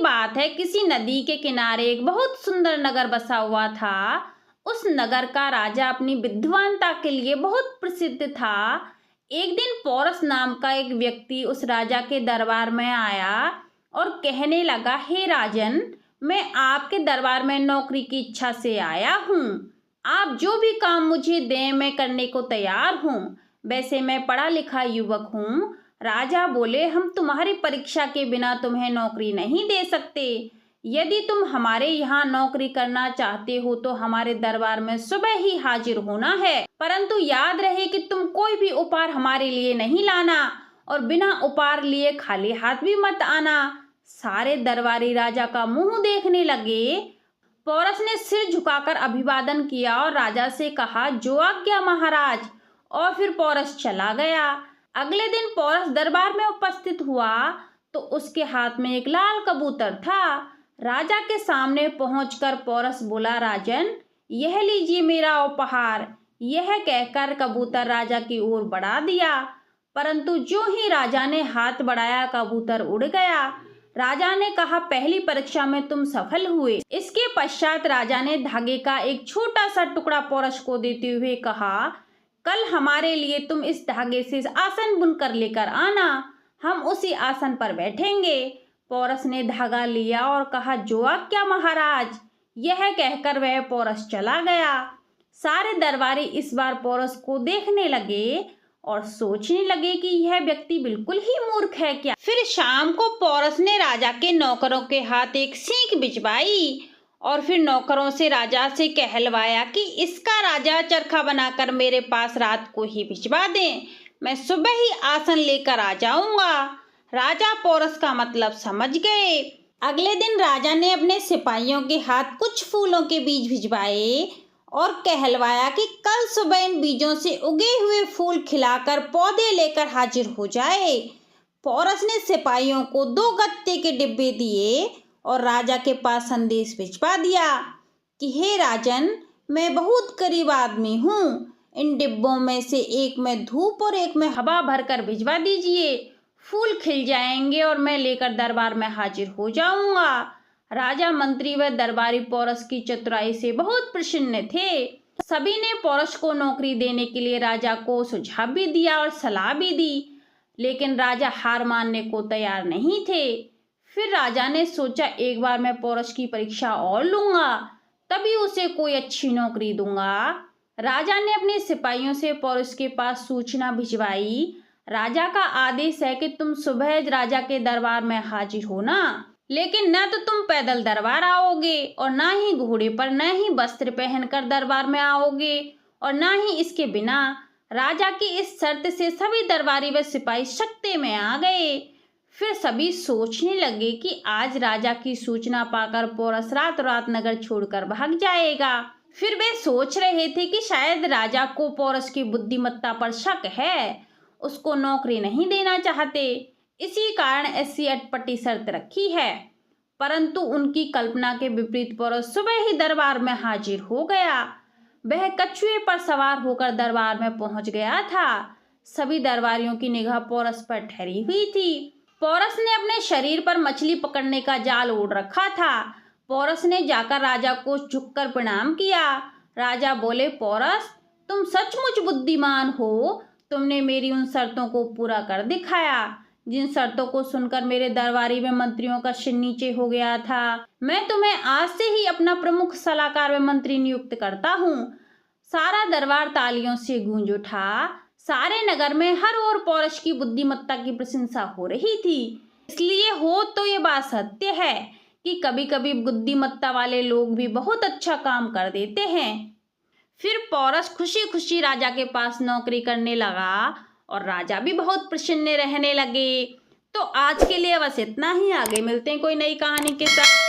बात है, किसी नदी के किनारे एक बहुत सुंदर नगर बसा हुआ था। उस नगर का राजा अपनी विद्वानता के लिए बहुत प्रसिद्ध था। एक दिन पोरस नाम का एक व्यक्ति उस राजा के दरबार में आया और कहने लगा, हे राजन, मैं आपके दरबार में नौकरी की इच्छा से आया हूँ। आप जो भी काम मुझे दें मैं करने को तैयार हूँ। वैसे मैं पढ़ा लिखा युवक हूँ। राजा बोले, हम तुम्हारी परीक्षा के बिना तुम्हें नौकरी नहीं दे सकते। यदि तुम हमारे यहाँ नौकरी करना चाहते हो तो हमारे दरबार में सुबह ही हाजिर होना है, परंतु याद रहे कि तुम कोई भी उपहार हमारे लिए नहीं लाना और बिना उपहार लिए खाली हाथ भी मत आना। सारे दरबारी राजा का मुंह देखने लगे। पोरस ने सिर झुकाकर अभिवादन किया और राजा से कहा, जो आज्ञा महाराज। और फिर पोरस चला गया। अगले दिन पोरस दरबार में उपस्थित हुआ तो उसके हाथ में एक लाल कबूतर था। राजा के सामने पहुंचकर पोरस बोला, राजन, यह लीजिए मेरा उपहार। यह कहकर कबूतर राजा की ओर बढ़ा दिया, परंतु जो ही राजा ने हाथ बढ़ाया कबूतर उड़ गया। राजा ने कहा, पहली परीक्षा में तुम सफल हुए। इसके पश्चात राजा ने धागे का एक छोटा सा टुकड़ा पोरस को देते हुए कहा, कल हमारे लिए तुम इस धागे से आसन बुनकर लेकर आना, हम उसी आसन पर बैठेंगे। पोरस ने धागा लिया और कहा, जो आज्ञा महाराज। यह कहकर वह पोरस चला गया। सारे दरबारी इस बार पोरस को देखने लगे और सोचने लगे कि यह व्यक्ति बिल्कुल ही मूर्ख है क्या। फिर शाम को पोरस ने राजा के नौकरों के हाथ एक सीख भिजवाई और फिर नौकरों से राजा से कहलवाया कि इसका राजा चरखा बनाकर मेरे पास रात को ही भिजवा दें, मैं सुबह ही आसन लेकर आ जाऊंगा। राजा पोरस का मतलब समझ गए। अगले दिन राजा ने अपने सिपाहियों के हाथ कुछ फूलों के बीज भिजवाए और कहलवाया कि कल सुबह इन बीजों से उगे हुए फूल खिलाकर पौधे लेकर हाजिर हो जाए। पोरस ने सिपाहियों को 2 गत्ते के डिब्बे दिए और राजा के पास संदेश भिजवा दिया कि हे राजन, मैं बहुत गरीब आदमी हूँ, इन डिब्बों में से एक में धूप और एक में हवा भरकर भिजवा दीजिए। फूल खिल जाएंगे और मैं लेकर दरबार में हाजिर हो जाऊंगा। राजा, मंत्री व दरबारी पोरस की चतुराई से बहुत प्रसन्न थे। सभी ने पोरस को नौकरी देने के लिए राजा को सुझाव भी दिया और सलाह भी दी, लेकिन राजा हार मानने को तैयार नहीं थे। फिर राजा ने सोचा, एक बार मैं पोरस की परीक्षा और लूंगा, तभी उसे कोई अच्छी नौकरी दूंगा। राजा ने अपने सिपाहियों से पोरस के पास सूचना भिजवाई, राजा का आदेश है कि तुम सुबह राजा के दरबार में हाजिर होना, लेकिन न तो तुम पैदल दरबार आओगे और न ही घोड़े पर, न ही वस्त्र पहनकर दरबार में आओगे और न ही इसके बिना। राजा की इस शर्त से सभी दरबारी व सिपाही सकते में आ गए। फिर सभी सोचने लगे कि आज राजा की सूचना पाकर पोरस रात रात नगर छोड़कर भाग जाएगा। फिर वे सोच रहे थे कि शायद राजा को पोरस की बुद्धिमत्ता पर शक है, उसको नौकरी नहीं देना चाहते, इसी कारण ऐसी अटपटी शर्त रखी है। परंतु उनकी कल्पना के विपरीत पोरस सुबह ही दरबार में हाजिर हो गया। वह कछुए पर सवार होकर दरबार में पहुंच गया था। सभी दरबारियों की निगाह पोरस पर ठहरी हुई थी। पोरस ने अपने शरीर पर मछली पकड़ने का जाल ओढ़ रखा था। पोरस ने जाकर राजा को झुककर प्रणाम किया। राजा बोले, पोरस, तुम सचमुच बुद्धिमान हो, तुमने मेरी उन शर्तों को पूरा कर दिखाया जिन शर्तों को सुनकर मेरे दरबारी व मंत्रियों का सिर नीचे हो गया था। मैं तुम्हें आज से ही अपना प्रमुख सलाहकार व मंत्री नियुक्त करता हूँ। सारा दरबार तालियों से गूंज उठा। सारे नगर में हर ओर पोरस की बुद्धिमत्ता की प्रशंसा हो रही थी। इसलिए हो तो ये बात सत्य है कि कभी कभी बुद्धिमत्ता वाले लोग भी बहुत अच्छा काम कर देते हैं। फिर पोरस खुशी खुशी राजा के पास नौकरी करने लगा और राजा भी बहुत प्रसन्न रहने लगे। तो आज के लिए बस इतना ही। आगे मिलते हैं कोई नई कहानी के साथ।